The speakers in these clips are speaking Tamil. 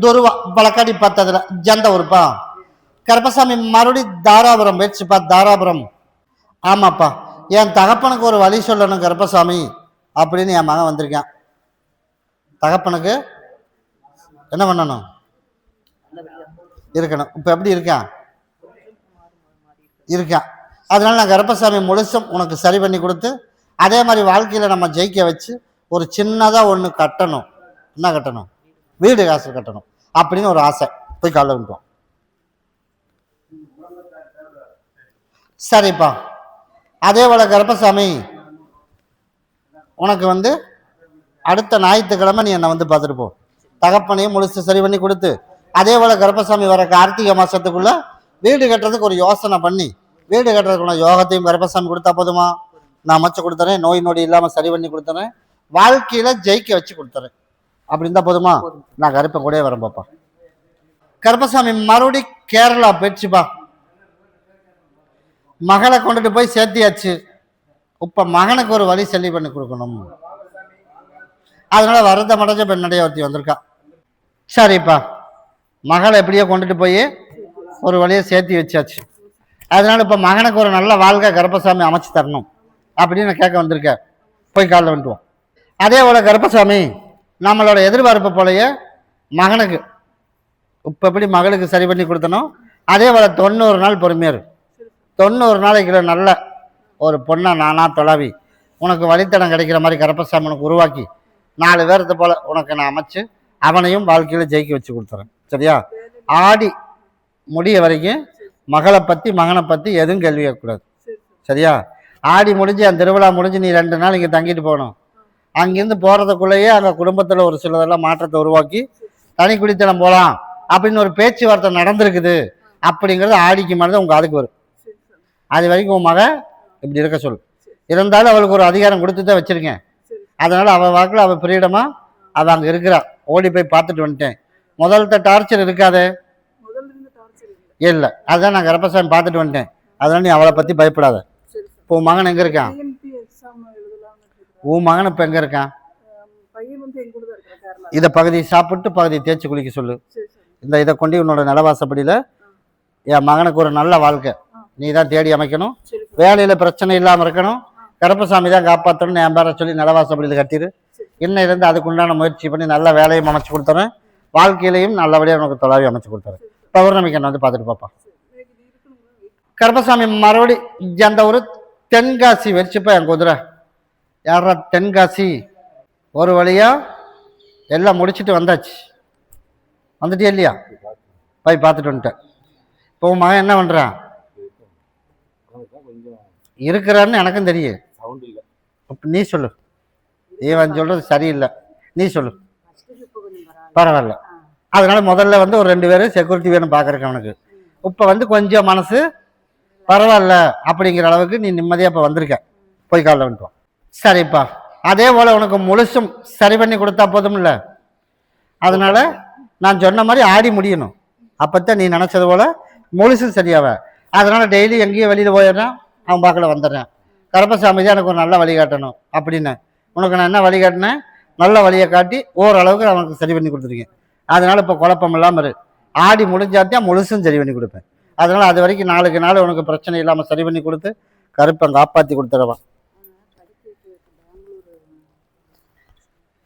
துருவா பழக்காடி பார்த்ததுல ஜந்த ஊருப்பா. கருப்பசாமி மறுபடி தாராபுரம் போயிடுச்சுப்பா. தாராபுரம். ஆமாப்பா, என் தகப்பனுக்கு ஒரு வழி சொல்லணும் கருப்பசாமி அப்படின்னு என் மகன் வந்திருக்கான். தகப்பனுக்கு என்ன பண்ணணும்? இருக்கணும். இப்போ எப்படி இருக்கான்? இருக்கான். அதனால நான் கருப்பசாமி முழுசும் உனக்கு சரி பண்ணி கொடுத்து, அதே மாதிரி வாழ்க்கையில் நம்ம ஜெயிக்க வச்சு ஒரு சின்னதாக ஒன்று கட்டணும். என்ன கட்டணும்? வீடு காசு கட்டணும் அப்படின்னு ஒரு ஆசை. போய் காலைல விட்டுவோம். சரிப்பா. அதே போல கருப்பசாமி உனக்கு அடுத்த ஞாயிற்றுக்கிழமை நீ என்னை பார்த்துட்டு போ. தகப்பனையும் முழுசு சரி பண்ணி கொடுத்து, அதே போல கருப்பசாமி வர கார்த்திகை மாசத்துக்குள்ள வீடு கட்டுறதுக்கு ஒரு யோசனை பண்ணி, வீடு கட்டுறதுக்குள்ள யோகத்தையும் கருப்பசாமி கொடுத்தா போதுமா? நான் அமைச்சு கொடுத்துறேன், நோய் நொடி இல்லாமல் சரி பண்ணி கொடுத்துறேன், வாழ்க்கையில ஜெயிக்க வச்சு கொடுத்துறேன். அப்படி இருந்தா போதுமா? நான் கருப்பை கூட வரேன் பாப்பா. கருப்பசாமி மறுபடி கேரளா போயிடுச்சுப்பா. மகளை கொண்டுட்டு போய் சேர்த்தியாச்சு. இப்ப மகனுக்கு ஒரு வழி சரி பண்ணி கொடுக்கணும். அதனால வருத்தம் அடைஞ்ச பெண்ணடைய ஒருத்தி வந்திருக்கா. சரிப்பா, மகளை எப்படியோ கொண்டுட்டு போய் ஒரு வழியை சேர்த்தி வச்சாச்சு. அதனால இப்ப மகனுக்கு ஒரு நல்ல வாழ்க்கை கருப்பசாமி அமைச்சு தரணும் அப்படின்னு கேட்க வந்திருக்க. போய் காலில் வந்துடுவோம். அதே போல கருப்பசாமி நம்மளோட எதிர்பார்ப்பு போலயே மகனுக்கு இப்ப எப்படி மகளுக்கு சரி பண்ணி கொடுத்தனும், அதே போல 90 நாள் பொறுமையாரு. 90 நாளைக்குள்ள நல்ல ஒரு பொண்ணை நானா தொலாவி உனக்கு வழித்தடம் கிடைக்கிற மாதிரி கருப்பசாமி உனக்கு உருவாக்கி 4 பேரத்தை போல உனக்கு நான் அமைச்சு அவனையும் வாழ்க்கையில ஜெயிக்க வச்சு கொடுத்துறேன். சரியா? ஆடி முடிய வரைக்கும் மகளை பத்தி மகனை பத்தி எதுவும் கேள்வி கேட்கக்கூடாது. சரியா? ஆடி முடிஞ்சு அந்த திருவிழா முடிஞ்சு நீ 2 நாள் இங்கே தங்கிட்டு போகணும். அங்கிருந்து போறதுக்குள்ளேயே அங்கே குடும்பத்தில் ஒரு சிலதெல்லாம் மாற்றத்தை உருவாக்கி தனி குடித்தனம் போகலாம் அப்படின்னு ஒரு பேச்சுவார்த்தை நடந்திருக்குது. அப்படிங்கிறது ஆடிக்கு மேலே உங்க அதுக்கு வரும். அது வரைக்கும் உன் மக இப்படி இருக்க சொல்லு. இருந்தாலும் அவளுக்கு ஒரு அதிகாரம் கொடுத்து தான் வச்சிருக்கேன். அதனால அவள் வாக்கில் அவள் ஃப்ரீடமா அவள் அங்கே இருக்கிறா. ஓடி போய் பார்த்துட்டு வந்துட்டேன். முதல்ல டார்ச்சர் இருக்காது இல்லை. அதுதான் நான் கருப்பசாமி பார்த்துட்டு வந்துட்டேன். அதனால நீ அவளை பற்றி பயப்படாத. இப்போ உன் மகன் எங்கே இருக்கான்? உன் மகன் இப்போ எங்கே இருக்கான்? இதை பகுதி சாப்பிட்டு பகுதி தேய்ச்சி குளிக்க சொல்லு. இதை கொண்டு உன்னோட நிலவாசப்படியில் என் மகனுக்கு ஒரு நல்ல வாழ்க்கை நீ தான் தேடி அமைக்கணும். வேலையில் பிரச்சனை இல்லாமல் இருக்கணும். கருப்பசாமி தான் காப்பாற்றணும்னு என் பேரை சொல்லி நிலவாசப்படியில் கட்டிடு. இன்னிலிருந்து அதுக்குண்டான முயற்சி பண்ணி நல்ல வேலையும் அமைச்சு கொடுத்துறேன். வாழ்க்கையிலையும் நல்லபடியாக உனக்கு தொலைவி அமைச்சு கொடுத்துறேன். பௌர்ணமிக்கு என்ன பார்த்துட்டு பாப்பா. கருப்பசாமி மறுபடி அந்த ஒரு தென்காசி வச்சுப்பா. என் குதிரை யாரா தென்காசி ஒரு வழியா எல்லாம் முடிச்சுட்டு வந்தாச்சு. வந்துட்டே இல்லையா? போய் பார்த்துட்டு வந்துட்டேன். இப்போ உன் மகன் என்ன பண்றான்? இருக்கிறான்னு எனக்கும் தெரியும். நீ சொல்லு. இவன் சொல்றது சரியில்லை, நீ சொல்லு. பரவாயில்ல. அதனால முதல்ல ஒரு 2 பேரும் செக்யூரிட்டி வேணும் பார்க்கறக்கு அவனுக்கு. இப்போ கொஞ்சம் மனசு பரவாயில்ல அப்படிங்கிற அளவுக்கு நீ நிம்மதியாக இப்போ வந்திருக்க. போய் காலில் வந்துட்டோம். சரிப்பா. அதே போல் உனக்கு முழுசும் சரி பண்ணி கொடுத்தா போதும் இல்லை? அதனால நான் சொன்ன மாதிரி ஆடி முடியணும். அப்போத்தான் நீ நினச்சது போல் முழுசும் சரியாவ. அதனால டெய்லி எங்கேயும் வெளியில் போயிடுறேன், அவன் பார்க்கல வந்துடுறேன். கருப்பசாமி தான் எனக்கு ஒரு நல்ல வழி காட்டணும் அப்படின்னு உனக்கு நான் என்ன வழி காட்டினேன்? நல்ல வழியை காட்டி ஓரளவுக்கு அவனுக்கு சரி பண்ணி கொடுத்துருக்கேன். அதனால இப்போ குழப்பம் இல்லாமல் இரு. ஆடி முடிஞ்சாத்தான் முழுசும் சரி பண்ணி கொடுப்பேன். அதனால அது வரைக்கும் நாளுக்கு நாள் உனக்கு பிரச்சனை இல்லாமல் சரி பண்ணி கொடுத்து கருப்பை காப்பாற்றி கொடுத்துருவான்.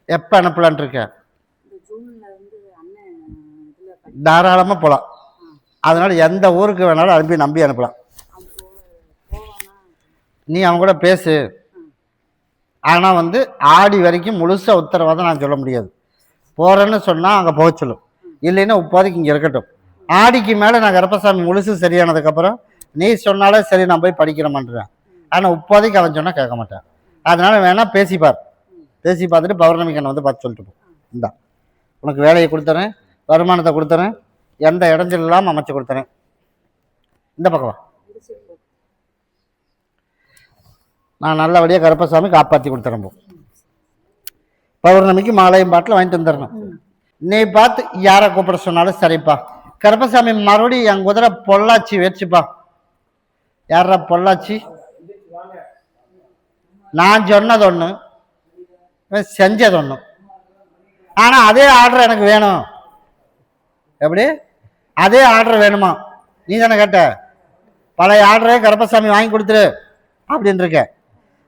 எப்போ அனுப்பலான் இருக்க? தாராளமாக போகலாம். அதனால எந்த ஊருக்கு வேணாலும் நம்பி அனுப்பலாம். நீ அவன் கூட பேசு. ஆனால் ஆடி வரைக்கும் முழுசாக உத்தரவாதம் நான் சொல்ல முடியாது. போகிறேன்னு சொன்னால் அங்கே போக சொல்லும். இல்லைன்னா இப்போதைக்கு இங்கே இருக்கட்டும். ஆடிக்கு மேலே நான் கருப்பசாமி முழுசு சரியானதுக்கப்புறம் நீ சொன்னாலே சரி நான் போய் படிக்கிறேன்ன்றேன். ஆனால் இப்போதைக்கு அவன் சொன்னால் கேட்க மாட்டேன். அதனால வேணா பேசிப்பார். பேசி பார்த்துட்டு பௌர்ணமிக்கு என்ன பார்த்து சொல்லிட்டு போ. இந்தா உனக்கு வேலையை கொடுத்துறேன், வருமானத்தை கொடுத்துறேன், எந்த இடஞ்சல் இல்லாமல் அமைச்சு கொடுத்துறேன். இந்த பக்கம் நான் நல்லபடியாக கருப்பசாமி காப்பாற்றி கொடுத்துறேன். போ. பௌர்ணமிக்கு மாலையும் பாட்டில் வாங்கிட்டு வந்துடணும். நீ பார்த்து யாரை கூப்பிட சொன்னாலும் சரிப்பா. கருப்பசாமி மறுபடியும் என் குதிரை பொள்ளாச்சி வச்சுப்பா. யாரா பொள்ளாச்சி? நான் சொன்னது ஒன்று, செஞ்சது ஒன்று. ஆனால் அதே ஆர்டர் எனக்கு வேணும். எப்படி அதே ஆர்டர் வேணுமா? நீ தானே கேட்ட, பழைய ஆர்டரே கருப்பசாமி வாங்கி கொடுத்துரு அப்படின்னு இருக்க.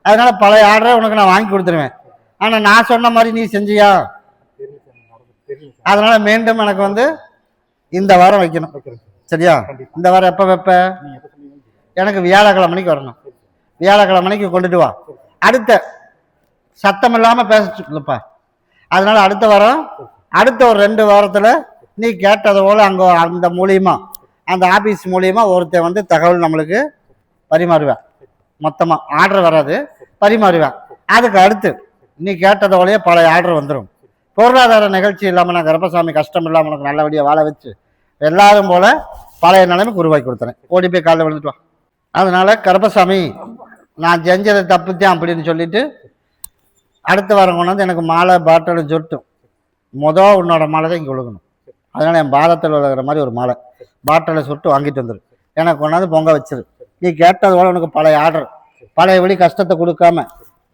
அதனால பழைய ஆர்டரை உனக்கு நான் வாங்கி கொடுத்துருவேன். ஆனால் நான் சொன்ன மாதிரி நீ செஞ்சியா? அதனால மீண்டும் எனக்கு இந்த வாரம் வைக்கணும். சரியா? இந்த வாரம் எப்போ வைப்ப? எனக்கு வியாழக்கிழமைக்கு வரணும். வியாழக்கிழமைக்கு கொண்டுட்டு வா. அடுத்த சத்தம் இல்லாமல் பேசப்பா. அதனால அடுத்த வாரம், அடுத்த ஒரு 2 வாரத்தில் நீ கேட்டது போல அங்கே அந்த மூலியமா, அந்த ஆபீஸ் மூலியமா ஒருத்தர் தகவல் நம்மளுக்கு பரிமாறுவேன். மொத்தமாக ஆர்டர் வராது, பரிமாறுவேன். அதுக்கு அடுத்து நீ கேட்டதோடய பழைய ஆர்டர் வந்துடும். பொருளாதார நிகழ்ச்சி இல்லாமல் நான் கருப்பசாமி கஷ்டம் இல்லாமல் உனக்கு நல்லபடியாக வாழ வச்சு எல்லாரும் போல பழைய நிலைமைக்கு உருவாக்கி கொடுத்துறேன். ஓடி போய் காலையில் விழுந்துட்டு வா. அதனால கருப்பசாமி நான் செஞ்சதை தப்புத்தேன் அப்படின்னு சொல்லிட்டு அடுத்த வாரம் கொண்டாந்து எனக்கு மாலை பாட்டில் சுருட்டும். உன்னோட மாலை தான் இங்கே விழுகணும். அதனால என் பாதத்தில் விழுகிற மாதிரி ஒரு மாலை பாட்டிலை சுருட்டு வாங்கிட்டு வந்துடு. எனக்கு கொண்டாந்து பொங்க வச்சிரு. நீ கேட்டது போல உனக்கு பழைய ஆர்டர், பழைய வழி கஷ்டத்தை கொடுக்காம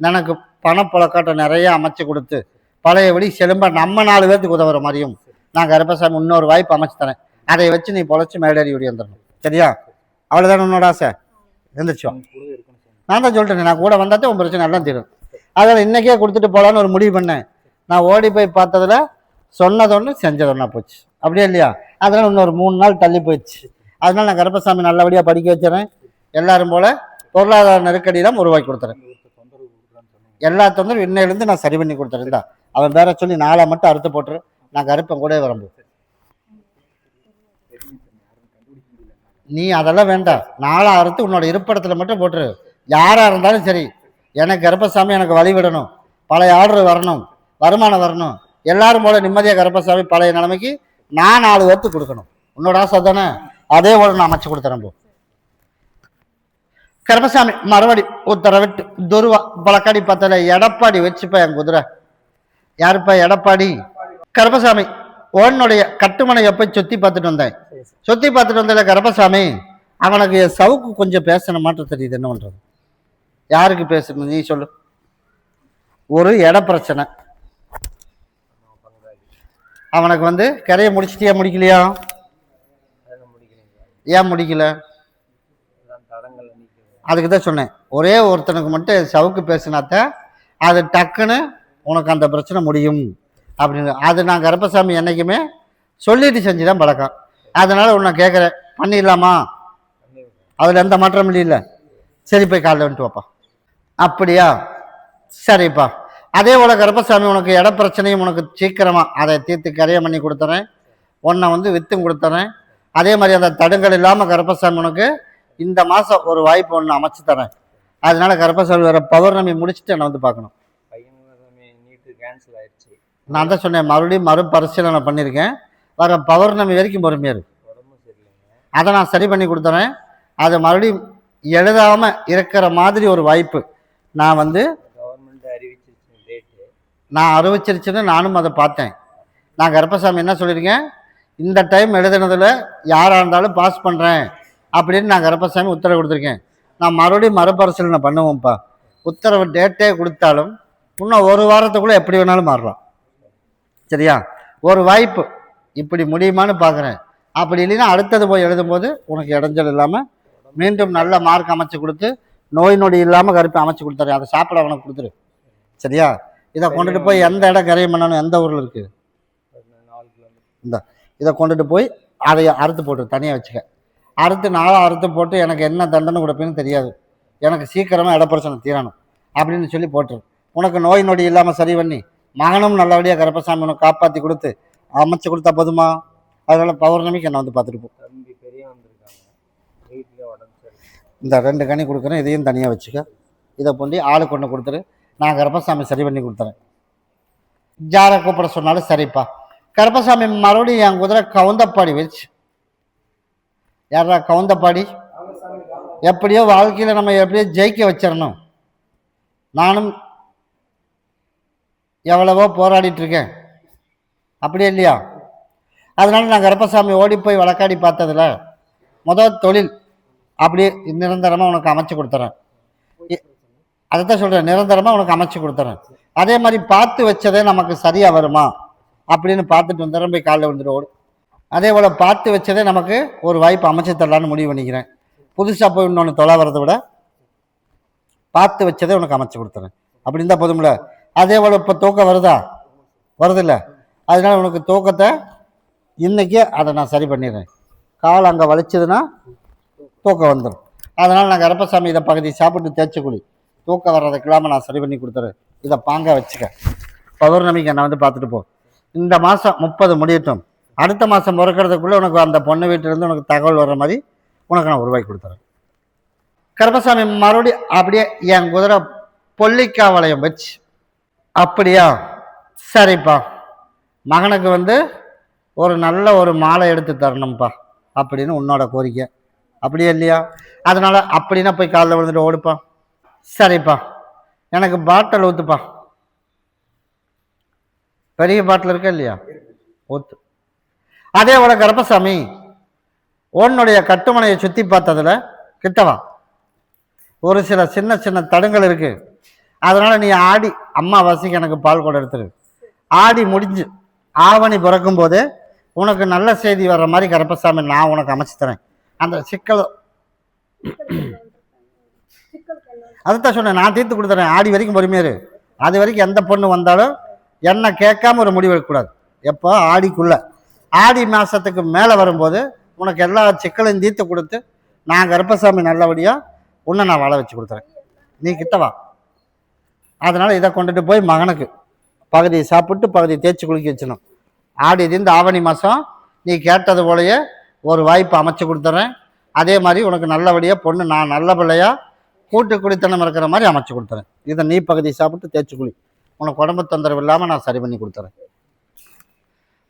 எனக்கு பணப்புழக்காட்டை நிறைய அமைச்சு கொடுத்து பழைய வழி செலும்ப நம்ம 4 பேர்த்துக்கு உதவுற மாதிரியும் நான் கருப்பசாமி இன்னொரு வாய்ப்பு அமைச்சு தரேன். அதை வச்சு நீ பொழைச்சி மேடேறி ஓடி வந்துடணும். சரியா? அவ்வளோதானே உன்னோட ஆசை? எந்திரிச்சோம். நான் தான் சொல்லிட்டேன், நான் கூட வந்தாத்தே உன் பிரச்சனை எல்லாம் தீரும். அதில் இன்றைக்கே கொடுத்துட்டு போகலான்னு ஒரு முடிவு பண்ணேன். நான் ஓடி போய் பார்த்ததில் சொன்னதொன்று செஞ்சதொன்னா போச்சு. அப்படியே இல்லையா? அதனால் இன்னொரு 3 நாள் தள்ளி போயிடுச்சு. அதனால் நான் கருப்பசாமி நல்லபடியாக படிக்க வச்சுறேன். எல்லாரும் போல் பொருளாதார நெருக்கடியெல்லாம் உருவாக்கி கொடுத்துறேன். எல்லா தொந்தரும் இன்னையிலேருந்து நான் சரி பண்ணி கொடுத்துறேன். அவன் பேர சொல்லி 4 மட்டும் அறுத்து போட்டுரு. நான் கருப்பன் கூட வரம்பு. நீ அதெல்லாம் வேண்டாம். 4 அறுத்து உன்னோட இருப்பிடத்தில் மட்டும் போட்டுரு. யாராக இருந்தாலும் சரி, எனக்கு கருப்பசாமி எனக்கு வழி விடணும், பழைய ஆர்டர் வரணும், வருமானம் வரணும், எல்லாரும் போல நிம்மதியாக கருப்பசாமி பழைய நிலைமைக்கு நான் 4 பேர்த்துக்கு கொடுக்கணும். உன்னோட ஆசை தானே? அதே போல நான் அமைச்சு கொடுத்துறேன். போ கருப்பசாமி மறுபடி உத்தரவிட்டு துருவா பழக்காடி பார்த்தல எடப்பாடி வச்சுப்பா என் குதிரை. யாருப்பா எடப்பாடி? கருப்பசாமி உன்னுடைய கட்டுமனை எப்போ சுற்றி பார்த்துட்டு வந்தேன். சுற்றி பார்த்துட்டு வந்தல கருப்பசாமி, அவனுக்கு என் சவுக்கு கொஞ்சம் பேசணும் மாற்றம் தெரியுது. என்ன பண்ணுறது? யாருக்கு பேசணும் நீ சொல்லு. ஒரு இட பிரச்சனை. அவனுக்கு கரையை முடிச்சிட்டியா முடிக்கலையா? ஏன் முடிக்கல? அதுக்கு தான் சொன்னேன், ஒரே ஒருத்தனுக்கு மட்டும் சவுக்கு பேசினாத்த அது டக்குன்னு உனக்கு அந்த பிரச்சனை முடியும் அப்படின்னு. அது நான் கருப்பசாமி என்னைக்குமே சொல்லிட்டு செஞ்சுதான் பழக்கம். அதனால உன்னை கேட்குறேன், பண்ணிடலாமா? அதில் எந்த மாற்றமும் இல்லை. சரி, போய் காலையில் வந்துட்டு வாப்பா. அப்படியா? சரிப்பா. அதே போல கருப்பசாமி உனக்கு இட பிரச்சனையும் உனக்கு சீக்கிரமா அதை தீர்த்து கரையை பண்ணி கொடுத்துறேன். உன்னை வித்தும் கொடுத்துறேன். அதே மாதிரி அந்த தடுங்கள் இல்லாமல் கருப்பசாமி உனக்கு இந்த மாதம் ஒரு வாய்ப்பு ஒன்று அமைச்சு தரேன். அதனால கருப்பசாமி வர பௌர்ணமி முடிச்சுட்டு என்னை பார்க்கணும். நான் தான் சொன்னேன், மறுபடியும் மறுபரிசீலனை பண்ணியிருக்கேன். வர பௌர்ணமி வரைக்கும் பொறுமையாக இருக்கு. அதை நான் சரி பண்ணி கொடுத்துறேன். அதை மறுபடியும் எழுதாமல் இருக்கிற மாதிரி ஒரு வாய்ப்பு நான் அறிவிச்சிருச்சுன்னு நானும் அதை பார்த்தேன். நான் கருப்பசாமி என்ன சொல்லியிருக்கேன், இந்த டைம் எழுதுனதில் யாராக இருந்தாலும் பாஸ் பண்ணுறேன் அப்படின்னு நான் கருப்பசாமி உத்தரவு கொடுத்துருக்கேன். நான் மறுபடியும் மறுபரிசீலனை பண்ணுவோம்ப்பா. உத்தரவு டேட்டே கொடுத்தாலும் இன்னும் 1 வாரத்துக்குள்ளே எப்படி வேணாலும் மாறலாம். சரியா? ஒரு வாய்ப்பு இப்படி முடியுமான்னு பார்க்குறேன். அப்படி இல்லைன்னா அடுத்தது போய் எழுதும்போது உனக்கு இடைஞ்சல் இல்லாமல் மீண்டும் நல்ல மார்க் அமைச்சு கொடுத்து நோய் நொடி இல்லாமல் கருப்பை அமைச்சு கொடுத்துறேன். அதை சாப்பிட அவனுக்கு கொடுத்துரு. சரியா? இதை கொண்டுட்டு போய் எந்த இடம் கரையம் பண்ணணும்? எந்த ஊரில் இருக்குது? இதை கொண்டுட்டு போய் அதை அறுத்து போட்டு தனியாக வச்சுக்க. அறுத்து 4 அறுத்து போட்டு எனக்கு என்ன தண்டனை கொடுப்பேன்னு தெரியாது, எனக்கு சீக்கிரமாக இட பிரச்சனை தீரணும் அப்படின்னு சொல்லி போட்டுரு. உனக்கு நோய் நொடி இல்லாமல் சரி பண்ணி மகனும் நல்லபடியாக கருப்பசாமி உனக்கு காப்பாற்றி கொடுத்து அமைச்சு கொடுத்தா போதுமா? அதனால பௌர்ணமிக்கு என்னை பார்த்துட்டு போ. இந்த 2 கனி கொடுக்குறேன், இதையும் தனியாக வச்சுக்க. இதை பொண்டி ஆளுக்கு ஒன்று கொடுத்துரு. நான் கருப்பசாமி சரி பண்ணி கொடுத்துறேன். ஜாரை கூப்பிட சொன்னாலும் சரிப்பா. கருப்பசாமி மறுபடியும் என் குதிரை கவுந்தப்பாடி வச்சு. யாரா கவுந்தப்பாடி? எப்படியோ வாழ்க்கையில் நம்ம எப்படியோ ஜெயிக்க வச்சிடணும். நானும் எவ்வளவோ போராடிட்டு இருக்கேன். அப்படியே இல்லையா? அதனால நான் கருப்பசாமி ஓடி போய் வழக்காடி பார்த்ததில் முதல் தொழில் அப்படியே நிரந்தரமாக உனக்கு அமைச்சு கொடுத்துறேன். அதைத்தான் சொல்கிறேன், நிரந்தரமாக உனக்கு அமைச்சு கொடுத்துறேன். அதே மாதிரி பார்த்து வச்சதே நமக்கு சரியாக வருமா அப்படின்னு பார்த்துட்டு வந்துடுறேன். போய் காலையில் வந்துட்டு ஓடு. அதே போல் பார்த்து வச்சதே நமக்கு ஒரு வாய்ப்பு அமைச்சு தரலான்னு முடிவு பண்ணிக்கிறேன். புதுசாக போய் இன்னொன்று தொலை வரதை விட பார்த்து வச்சதே உனக்கு அமைச்சு கொடுத்துறேன். அப்படி இருந்தால் போதும்ல. அதே போல் இப்போ தூக்கம் வருதில்ல, அதனால உனக்கு தூக்கத்தை இன்றைக்கே அதை நான் சரி பண்ணிடுறேன். கால் அங்கே வலிச்சதுன்னா தூக்கம் வந்துடும். அதனால் நான் கருப்பசாமி இதை பகுதி சாப்பிட்டு தேய்ச்சி குழி, தூக்கம் வர்றதுக்கு இல்லாமல் நான் சரி பண்ணி கொடுத்துறேன். இதை பாங்க வச்சுக்க. பௌர்ணமிக்கு என்னை வந்து பார்த்துட்டு போ. இந்த மாதம் 30 முடியட்டும். அடுத்த மாதம் பிறக்கிறதுக்குள்ளே உனக்கு அந்த பொண்ணு வீட்டிலேருந்து உனக்கு தகவல் வர்ற மாதிரி உனக்கு நான் உருவாக்கி கொடுத்துறேன். கருப்பசாமி மறுபடியும் அப்படியே என் குதிரை பொல்லிக்கா வளையம் வச்சு, அப்படியா சரிப்பா, மகனுக்கு வந்து ஒரு நல்ல ஒரு மாலை எடுத்து தரணும்ப்பா அப்படின்னு உன்னோட கோரிக்கை, அப்படியே இல்லையா? அதனால அப்படின்னா போய் காலைல விழுந்துட்டு ஓடுப்பா. சரிப்பா, எனக்கு பாட்டில் ஊற்றுப்பா. பெரிய பாட்டில் இருக்கா இல்லையா? ஊத்து. அதே போல கருப்பசாமி உன்னுடைய கட்டுமனையை சுற்றி பார்த்ததில் கிட்டவா ஒரு சில சின்ன சின்ன தடுங்கள் இருக்கு. அதனால நீ ஆடி அம்மாவாசைக்கு எனக்கு பால் கூட எடுத்துரு. ஆடி முடிஞ்சு ஆவணி பிறக்கும் போதே உனக்கு நல்ல செய்தி வர்ற மாதிரி கருப்பசாமி நான் உனக்கு அமைச்சு தரேன். அந்த சிக்கல் அதுதான் சொன்னேன், நான் தீர்த்து கொடுத்துறேன். ஆடி வரைக்கும் பொறுமையாரு. அது வரைக்கும் எந்த பொண்ணு வந்தாலும் என்ன கேட்காம ஒரு முடிவு எடுக்கக்கூடாது. எப்போ ஆடிக்குள்ள, ஆடி மாசத்துக்கு மேலே வரும்போது உனக்கு எல்லா சிக்கலையும் தீர்த்து கொடுத்து நான் கருப்பசாமி நல்லபடியாக உன்னை நான் வாழ வச்சு கொடுத்துறேன். நீ கிட்டவா. அதனால் இதை கொண்டுட்டு போய் மகனுக்கு பகுதியை சாப்பிட்டு பகுதியை தேய்ச்சி குளிக்க வச்சிடணும். ஆடி இந்த ஆவணி மாதம் நீ கேட்டது போலயே ஒரு வாய்ப்பு அமைச்சு கொடுத்துட்றேன். அதே மாதிரி உனக்கு நல்லபடியாக பொண்ணு நான் நல்ல பிள்ளையாக கூட்டு குடித்தனம் இருக்கிற மாதிரி அமைச்சு கொடுத்துறேன். இதை நீ பகுதி சாப்பிட்டு தேய்ச்சி குளி, உனக்கு உடம்பு தொந்தரவு இல்லாமல் நான் சரி பண்ணி கொடுத்துறேன்.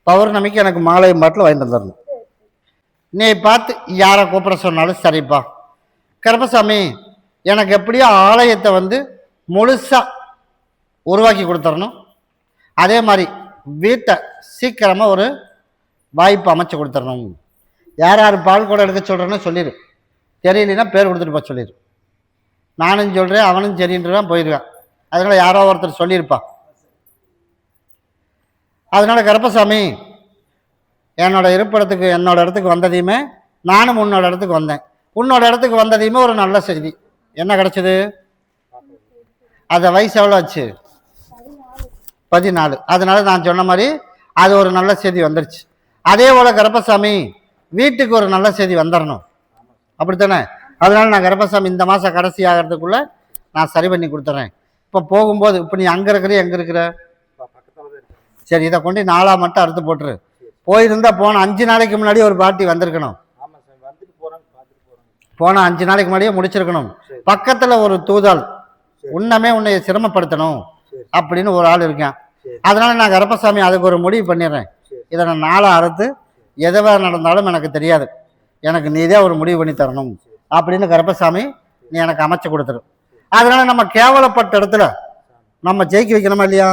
பௌர்ணமிக்கு எனக்கு மாலையும் பாட்டில் வாங்கிட்டு வந்துடணும். நீ பார்த்து யாரை கூப்பிட சொன்னாலும் சரிப்பா. கருப்பசாமி எனக்கு எப்படியோ ஆலயத்தை வந்து முழுசாக உருவாக்கி கொடுத்துடணும். அதே மாதிரி வீட்டை சீக்கிரமாக ஒரு வாய்ப்பு அமைச்சு கொடுத்துடணும். யார் யார் பால் கூட எடுக்க சொல்கிறேன்னு சொல்லிடு. தெரியலனா பேர் கொடுத்துட்டு போக சொல்லிடு. நானும் சொல்கிறேன், அவனும் சரின்றான் போயிடுவான். அதனால் யாரோ ஒருத்தர் சொல்லியிருப்பா. அதனால் கருப்பசாமி என்னோட இருப்பிடத்துக்கு என்னோட இடத்துக்கு வந்ததையுமே நானும் உன்னோட இடத்துக்கு வந்தேன். உன்னோட இடத்துக்கு வந்ததையுமே ஒரு நல்ல செய்தி என்ன கிடச்சிது? அந்த வயசு எவ்வளோ ஆச்சு? 14. அதனால நான் சொன்ன மாதிரி அது ஒரு நல்ல செய்தி வந்துருச்சு. அதே போல் கருப்பசாமி வீட்டுக்கு ஒரு நல்ல செய்தி வந்துடணும், அப்படித்தானே? அதனால நான் கருப்பசாமி இந்த மாதம் கடைசி ஆகிறதுக்குள்ளே நான் சரி பண்ணி கொடுத்துட்றேன். இப்போ போகும்போது இப்போ நீ அங்கே இருக்கிற எங்கே இருக்கிற? சரி, இதை கொண்டு 4 மட்டும் அறுத்து போட்டுரு. போயிருந்தா போன 5 நாளைக்கு முன்னாடி ஒரு பார்ட்டி வந்திருக்கணும். போன 5 நாளைக்கு முன்னாடியே முடிச்சிருக்கணும். பக்கத்தில் ஒரு தூதால் உன்னை சிரமப்படுத்தணும் அப்படின்னு ஒரு ஆள் இருக்கேன். அதனால நான் கருப்பசாமி அதுக்கு ஒரு முடிவு பண்ணிடுறேன். இதை நான் 4 அறுத்து எதுவாக நடந்தாலும் எனக்கு தெரியாது, எனக்கு நீதே ஒரு முடிவு பண்ணி தரணும் அப்படின்னு கருப்பசாமி நீ எனக்கு அமைச்சு கொடுத்துரு. அதனால நம்ம கேவலப்பட்ட இடத்துல நம்ம ஜெயிக்க வைக்கணுமா இல்லையா?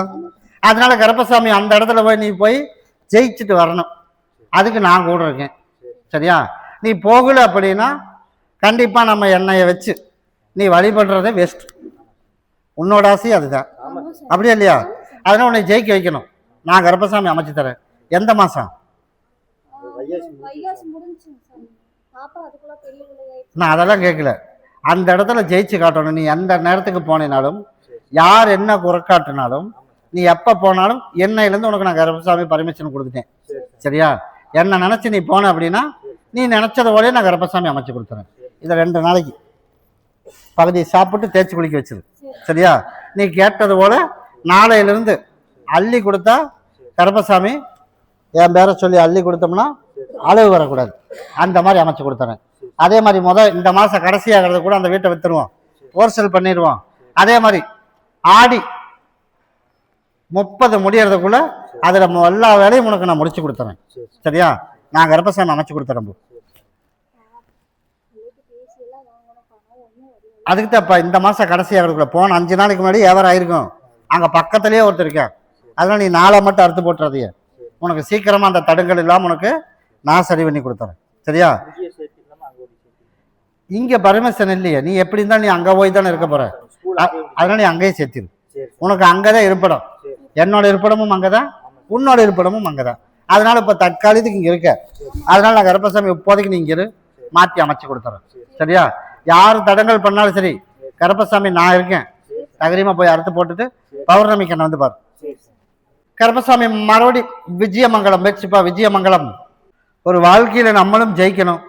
அதனால கருப்பசாமி அந்த இடத்துல போய் நீ போய் ஜெயிச்சுட்டு வரணும். அதுக்கு நான் கூட இருக்கேன், சரியா? நீ போகல அப்படின்னா கண்டிப்பாக நம்ம எண்ணெயை வச்சு நீ வழிபடுறதே வேஸ்ட். உன்னோட ஆசை அதுதான், அப்படியே இல்லையா? அதனால உன்னை ஜெயிக்க வைக்கணும். நான் கருப்பசாமி அமைச்சு தரேன். எந்த மாதம்? நான் அதெல்லாம் கேட்கல. அந்த இடத்துல ஜெயிச்சு காட்டணும். நீ எந்த நேரத்துக்கு போனேனாலும் யார் என்ன குறைக்காட்டினாலும் நீ எப்போ போனாலும் என்னையிலேருந்து உனக்கு நான் கருப்பசாமி பர்மிஷன் கொடுத்துட்டேன், சரியா? என்ன நினச்சி நீ போன அப்படின்னா நீ நினச்சத போலே நான் கருப்பசாமி அமைச்சு கொடுத்துறேன். இதை 2 நாளைக்கு பகுதியை சாப்பிட்டு தேய்ச்சி குளிக்க வச்சிரு, சரியா? நீ கேட்டது போல நாளையிலிருந்து அள்ளி கொடுத்தா கருப்பசாமி என் பேரை சொல்லி அள்ளி கொடுத்தோம்னா அளவு வரக்கூடாது, அந்த மாதிரி அமைச்சு கொடுத்துறேன். அதே மாதிரி இந்த மாதம் கடைசி ஆகிறது கூட அந்த வீட்டை விற்றுருவோம், ஹோல்சேல் பண்ணிடுவோம். அதே மாதிரி ஆடி 30 முடியறதுக்குள்ள அதில் எல்லா வேலையும் உனக்கு நான் முடிச்சு கொடுத்துறேன், சரியா? நான் கருப்பசாமி அமைச்சு கொடுத்துறேன். அதுக்கு தான்ப்பா இந்த மாதம் கடைசி ஆகிறதுக்குள்ள போன 5 நாளைக்கு முன்னாடி வியாபாரம் ஆயிருக்கும். அங்கே பக்கத்துலேயே ஒருத்தர் இருக்கேன். அதனால் நீ 4 மட்டும் அறுத்து போட்டுறதைய உனக்கு சீக்கிரமாக அந்த தடுங்கள் இல்லாமல் உனக்கு நான் சரி பண்ணி கொடுத்துறேன், சரியா? இங்கே பர்மிஷன் இல்லையே, நீ எப்படி இருந்தாலும் நீ அங்கே போய் தானே இருக்க போகிற. அதனால் நீ அங்கேயே சேர்த்திரு. உனக்கு அங்கே தான் இருப்பிடம். என்னோட இருப்பிடமும் அங்கே தான், உன்னோட இருப்பிடமும் அங்கே தான். அதனால இப்போ தற்காலிகத்துக்கு இங்கே இருக்க, அதனால நான் கருப்பசாமி இப்போதைக்கு நீங்க இரு, மாற்றி அமைச்சு கொடுத்துறேன். சரியா? யார் தடங்கள் பண்ணாலும் சரி, கருப்பசாமி நான் இருக்கேன், தகரியமா போய் அறுத்து போட்டுட்டு பௌர்ணமிக்கு என்ன வந்து பாரு. கருப்பசாமி மறுபடி விஜயமங்கலம் முயற்சிப்பா. விஜயமங்கலம் ஒரு வாழ்க்கையில நம்மளும் ஜெயிக்கணும்,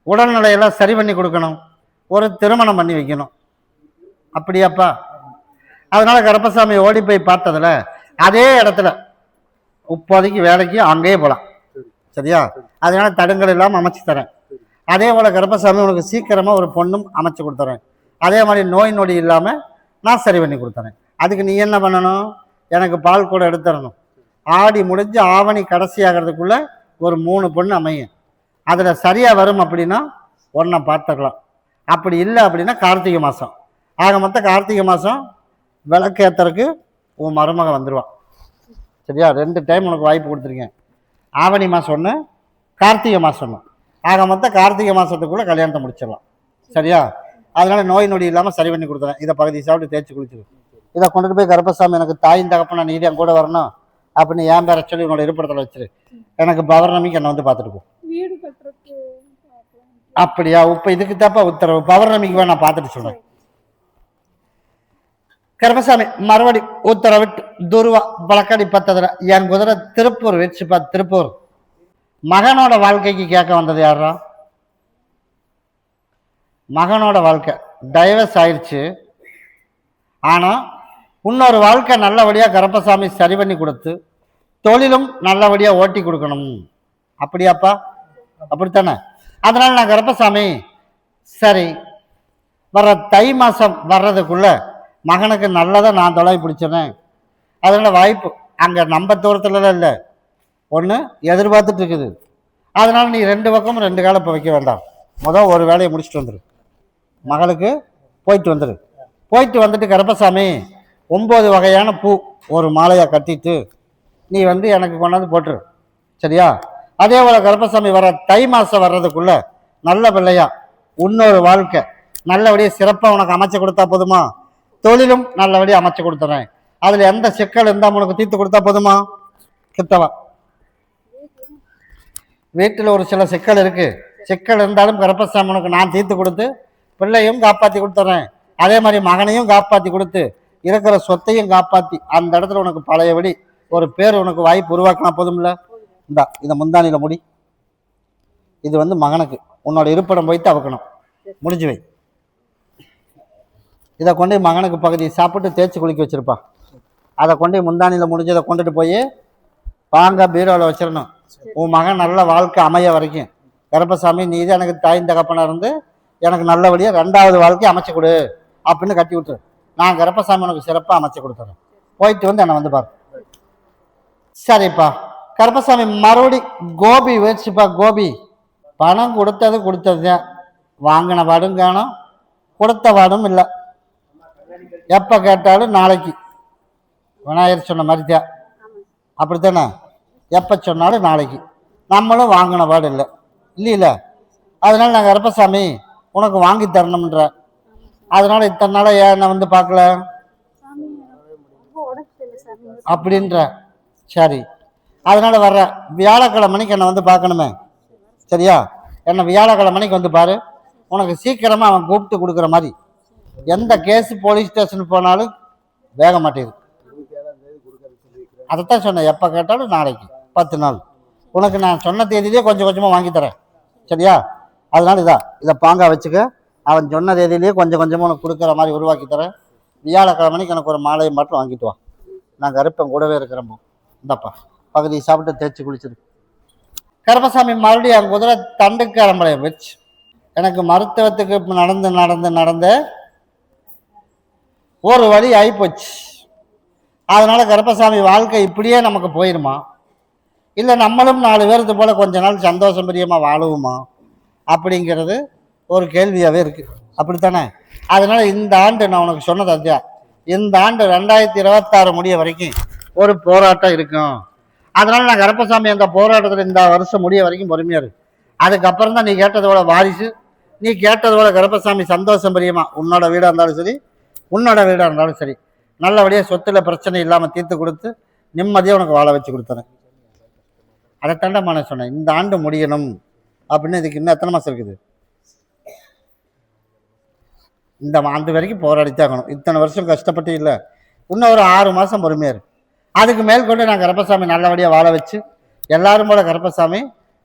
உடல்நிலையெல்லாம் சரி பண்ணி கொடுக்கணும், ஒரு திருமணம் பண்ணி வைக்கணும். அப்படியாப்பா? அதனால கருப்பசாமி ஓடி போய் பார்த்ததுல அதே இடத்துல இப்போதைக்கு வேலைக்கு அங்கேயே போகலாம். சரியா? அதனால தடங்கள் இல்லாமல் அமைச்சு தரேன். அதே போல கருப்பசாமி உனக்கு சீக்கிரமா ஒரு பொண்ணும் அமைச்சு கொடுத்துறேன். அதே மாதிரி நோய் நொடி இல்லாம நான் சரி பண்ணி கொடுத்துறேன். அதுக்கு நீ என்ன பண்ணணும்? எனக்கு பால் கூட எடுத்துடணும். ஆடி முடிஞ்சு ஆவணி கடைசி ஆகிறதுக்குள்ள ஒரு 3 பொண்ணு அமையும். அதுல சரியா வரும் அப்படின்னா ஒன்றை பார்த்துக்கலாம். அப்படி இல்லை அப்படின்னா கார்த்திகை மாசம். ஆக மொத்தம் கார்த்திகை மாசம் விளக்கேற்றறதுக்கு உன் மருமக வந்துடுவான். சரியா? 2 டைம் உனக்கு வாய்ப்பு கொடுத்துருக்கேன். ஆவணி மாதம் ஒன்று, கார்த்திகை மாதம் ஒன்று. ஆக மொத்தம் கார்த்திகை மாதத்துக்குள்ளே கல்யாணத்தை முடிச்சிடலாம். சரியா? அதனால நோய் நொடி இல்லாமல் சரி பண்ணி கொடுத்துறேன். இதை பகுதி சாப்பிட்டு தேய்ச்சி குளிச்சிரு. இதை கொண்டுட்டு போய் கருப்பசாமி எனக்கு தாயின் தகப்பனா நீ என் கூட வரணும் அப்படின்னு ஏன் பேர சொல்லி உன்னோட இருப்பிடத்தில் வச்சிரு. எனக்கு பௌர்ணமிக்கு என்னை வந்து பார்த்துட்டு போ. அப்படியா? இப்போ இதுக்கு தப்பா உத்தரவு. பௌர்ணமிக்கு வேணா பார்த்துட்டு சொல்றேன். கருப்பசாமி மறுபடி உத்தரவிட்டு துருவா பழக்கடி பத்ததுல என் குதிரை திருப்பூர் வச்சுப்பா. திருப்பூர் மகனோட வாழ்க்கைக்கு கேட்க வந்தது யாரா? மகனோட வாழ்க்கை டைவர்ஸ் ஆயிடுச்சு, ஆனா இன்னொரு வாழ்க்கை நல்லபடியா கருப்பசாமி சரி பண்ணி கொடுத்து தொழிலும் நல்லபடியா ஓட்டி கொடுக்கணும். அப்படியாப்பா? அப்படித்தானே? அதனால நான் கருப்பசாமி சரி வர்ற தை மாசம் வர்றதுக்குள்ள மகனுக்கு நல்லதை நான் தொலை பிடிச்சிடறேன். அதனால வாய்ப்பு அங்கே நம்ம தூரத்துலலாம் இல்லை, ஒன்று எதிர்பார்த்துட்டு இருக்குது. அதனால நீ 2 பக்கமும் 2 காலம் இப்போ வைக்க வேண்டாம். முதல் ஒரு வேலையை முடிச்சுட்டு வந்துடு, மகளுக்கு போயிட்டு வந்துடு. போயிட்டு வந்துட்டு கருப்பசாமி 9 வகையான பூ ஒரு மாலையாக கட்டிட்டு நீ வந்து எனக்கு கொண்டாந்து போட்டுரு. சரியா? அதே போல் கருப்பசாமி வர தை மாதம் வர்றதுக்குள்ள நல்ல பிள்ளையா இன்னொரு வாழ்க்கை நல்லபடியாக சிறப்பாக உனக்கு அமைச்சு கொடுத்தா போதுமா? தொழிலும் நல்லபடியாக அமைச்சு கொடுத்துறேன். அதில் எந்த சிக்கல் இருந்தால் உனக்கு தீர்த்து கொடுத்தா போதுமா? கிட்டவா வீட்டில் ஒரு சில சிக்கல் இருக்கு. சிக்கல் இருந்தாலும் கருப்பசாமி உனக்கு நான் தீர்த்து கொடுத்து பிள்ளையும் காப்பாற்றி கொடுத்துட்றேன். அதே மாதிரி மகனையும் காப்பாற்றி கொடுத்து இருக்கிற சொத்தையும் காப்பாற்றி அந்த இடத்துல உனக்கு பழையபடி ஒரு பேர் உனக்கு வாய்ப்பு உருவாக்கினா போதும்ல. இந்தா இதை முந்தானியில் முடி. இது வந்து மகனுக்கு உன்னோட இருப்பிடம் போய்த்து அவக்கணும். முடிஞ்சு வை. இதை கொண்டு மகனுக்கு பகுதி சாப்பிட்டு தேய்ச்சி குளிக்க வச்சிருப்பா. அதை கொண்டு முந்தானியில் முடிஞ்சதை கொண்டுட்டு போய் பாங்க பீரோவில் வச்சிடணும். உன் மகன் நல்ல வாழ்க்கை அமைய வரைக்கும் கருப்பசாமி நீ தான் எனக்கு தாயின் தகப்பனாக இருந்து எனக்கு நல்லபடியாக 2வது வாழ்க்கையை அமைச்சு கொடு அப்படின்னு கட்டி விட்டுரு. நான் கருப்பசாமி உனக்கு சிறப்பாக அமைச்சு கொடுத்துறேன். போயிட்டு வந்து என்னை வந்து பாரு. சரிப்பா. கருப்பசாமி மறுபடி கோபி வச்சுப்பா. கோபி பணம் கொடுத்தது தான், வாங்கின வாடும் காணும், கொடுத்த வாடும் இல்லை. எப்போ கேட்டாலும் நாளைக்கு விநாயகர் சொன்ன மாதிரி தான். அப்படித்தானே? எப்போ சொன்னாலும் நாளைக்கு. நம்மளும் வாங்கின பாடு இல்லை இல்லையில. அதனால நான் கருப்பசாமி உனக்கு வாங்கி தரணும்ன்ற. அதனால இத்தனை நாளாக ஏன் என்னை வந்து பார்க்கல அப்படின்ற. சரி, அதனால வர்ற வியாழக்கிழமைக்கு என்னை வந்து பார்க்கணுமே. சரியா? என்னை வியாழக்கிழமைக்கு வந்து பாரு. உனக்கு சீக்கிரமாக அவன் கூப்பிட்டு கொடுக்குற மாதிரி. எந்த கேஸு போலீஸ் ஸ்டேஷன் போனாலும் வேக மாட்டேங்குது. அதைத்தான் சொன்னேன், எப்போ கேட்டாலும் நாளைக்கு 10 நாள். உனக்கு நான் சொன்ன தேதியிலே கொஞ்சம் கொஞ்சமாக வாங்கி தரேன். சரியா? அதனால இதை பாங்கா வச்சுக்க. அவன் சொன்ன தேதியிலேயே கொஞ்சம் கொஞ்சமாக உனக்கு கொடுக்குற மாதிரி உருவாக்கி தரேன். வியாழக்கிழமைக்கு எனக்கு ஒரு மாலையை மட்டும் வாங்கிட்டு வா. நான் கருப்பன் கூடவே இருக்கிறப்போ இந்தப்பா பகுதியை சாப்பிட்டு தேய்ச்சி குளிச்சிரு. கருப்பசாமி மறுபடியும் என் குதிரை தண்டுக்கு அரம்பளையம் வச்சு எனக்கு மருத்துவத்துக்கு நடந்து நடந்து நடந்து ஒரு வழி ஆகிப்போச்சு. அதனால கருப்பசாமி வாழ்க்கை இப்படியே நமக்கு போயிடுமா, இல்லை நம்மளும் 4 பேருக்கு போல கொஞ்ச நாள் சந்தோஷம் பிரியமாக வாழுவோமா அப்படிங்கிறது ஒரு கேள்வியாகவே இருக்குது. அப்படித்தானே? அதனால இந்த ஆண்டு நான் உனக்கு சொன்னது அதுதான். இந்த ஆண்டு 2026 முடிய வரைக்கும் ஒரு போராட்டம் இருக்கும். அதனால நான் கருப்பசாமி அந்த போராட்டத்தில் இந்த வருஷம் முடிய வரைக்கும் பொறுமையா இருக்கு. அதுக்கப்புறம் தான் நீ கேட்டதோட வாரிசு, நீ கேட்டதோட கருப்பசாமி சந்தோஷம் பிரியமா உன்னோட வீடாக இருந்தாலும் சரி உன்னோட வீடாக இருந்தாலும் சரி நல்லபடியாக சொத்துல பிரச்சனை இல்லாமல் தீர்த்து கொடுத்து நிம்மதியாக உனக்கு வாழ வச்சு கொடுத்துறேன். அதை தாண்டமா நான் சொன்னேன், இந்த ஆண்டு முடியணும் அப்படின்னு. இதுக்கு இன்னும் எத்தனை மாதம் இருக்குது? இந்த ஆண்டு வரைக்கும் போராடித்தாகணும். இத்தனை வருஷம் கஷ்டப்பட்டு இல்லை, இன்னும் ஒரு 6 மாதம் பொறுமையாக இருக்கு. அதுக்கு மேல் கொண்டு நான் கருப்பசாமி நல்லபடியாக வாழ வச்சு எல்லாரும் போல கருப்பசாமி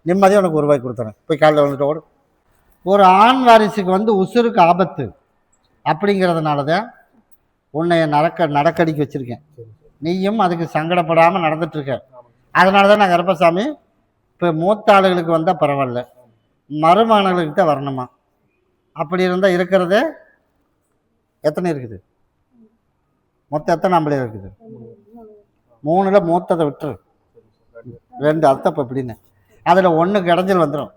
நிம்மதியாக உனக்கு உருவாக்கி கொடுத்துறேன். போய் காலையில் வந்துட்டு ஓடு. ஒரு ஆண் வாரிசுக்கு வந்து உசுருக்கு ஆபத்து அப்படிங்கிறதுனால தான் உன்னை நடக்கடிக்க வச்சுருக்கேன். நீயும் அதுக்கு சங்கடப்படாமல் நடந்துட்டுருக்க. அதனால தான் நான் கருப்பசாமி இப்போ மூத்த ஆளுகளுக்கு வந்தால் பரவாயில்ல, மருமகன்களுக்கு தான் வரணுமா. அப்படி இருந்தால் இருக்கிறதே எத்தனை இருக்குது? மொத்தம் எத்தனை ஆம்பளை இருக்குது? 3ல் மூத்ததை விட்டுரு, 2 அர்த்தம் இப்படின்னு. அதில் 1க்கு இடைஞ்சல் வந்துடும்.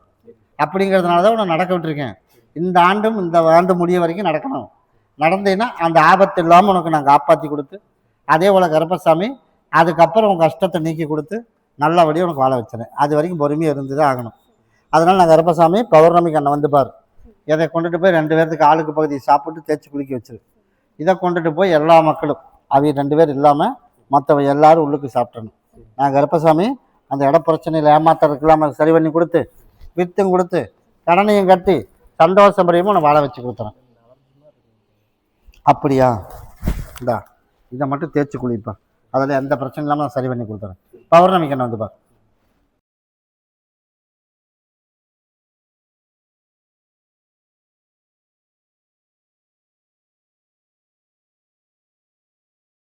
அப்படிங்கிறதுனால தான் உன்னை நடக்க விட்டுருக்கேன். இந்த ஆண்டு முடிய வரைக்கும் நடக்கணும். நடந்தேன்னா அந்த ஆபத்து இல்லாமல் உனக்கு நான் காப்பாற்றி கொடுத்து, அதே போல் கருப்பசாமி அதுக்கப்புறம் உன் கஷ்டத்தை நீக்கி கொடுத்து நல்லபடியாக உனக்கு வாழ வச்சுறேன். அது வரைக்கும் பொறுமையாக இருந்து தான் ஆகணும். அதனால் நான் கருப்பசாமி பௌர்ணமிக்கு அண்ணன் வந்து பார். இதை கொண்டுட்டு போய் 2 பேர்த்துக்கு ஆளுக்கு பகுதி சாப்பிட்டு தேய்ச்சி குளிக்க வச்சிரு. இதை கொண்டுட்டு போய் எல்லா மக்களும் அவங்க 2 பேர் இல்லாமல் மற்றவங்க எல்லாரும் உள்ளுக்கு சாப்பிட்டணும். நான் கருப்பசாமி அந்த இட பிரச்சனையில் ஏமாத்துறதுக்கு இல்லாமல் சரி பண்ணி கொடுத்து, வித்தும் கொடுத்து, கடனையும் கட்டி சந்தோஷப்படியும் உன்னை வாழ வச்சு கொடுத்துறேன். அப்படியா? இதை மட்டும் தேய்ச்சி குளிப்பா, அதில் எந்த பிரச்சனையும் இல்லாமல் நான் சரி பண்ணி கொடுத்துறேன். பௌர்ணமிக்கு என்ன வந்து பார்.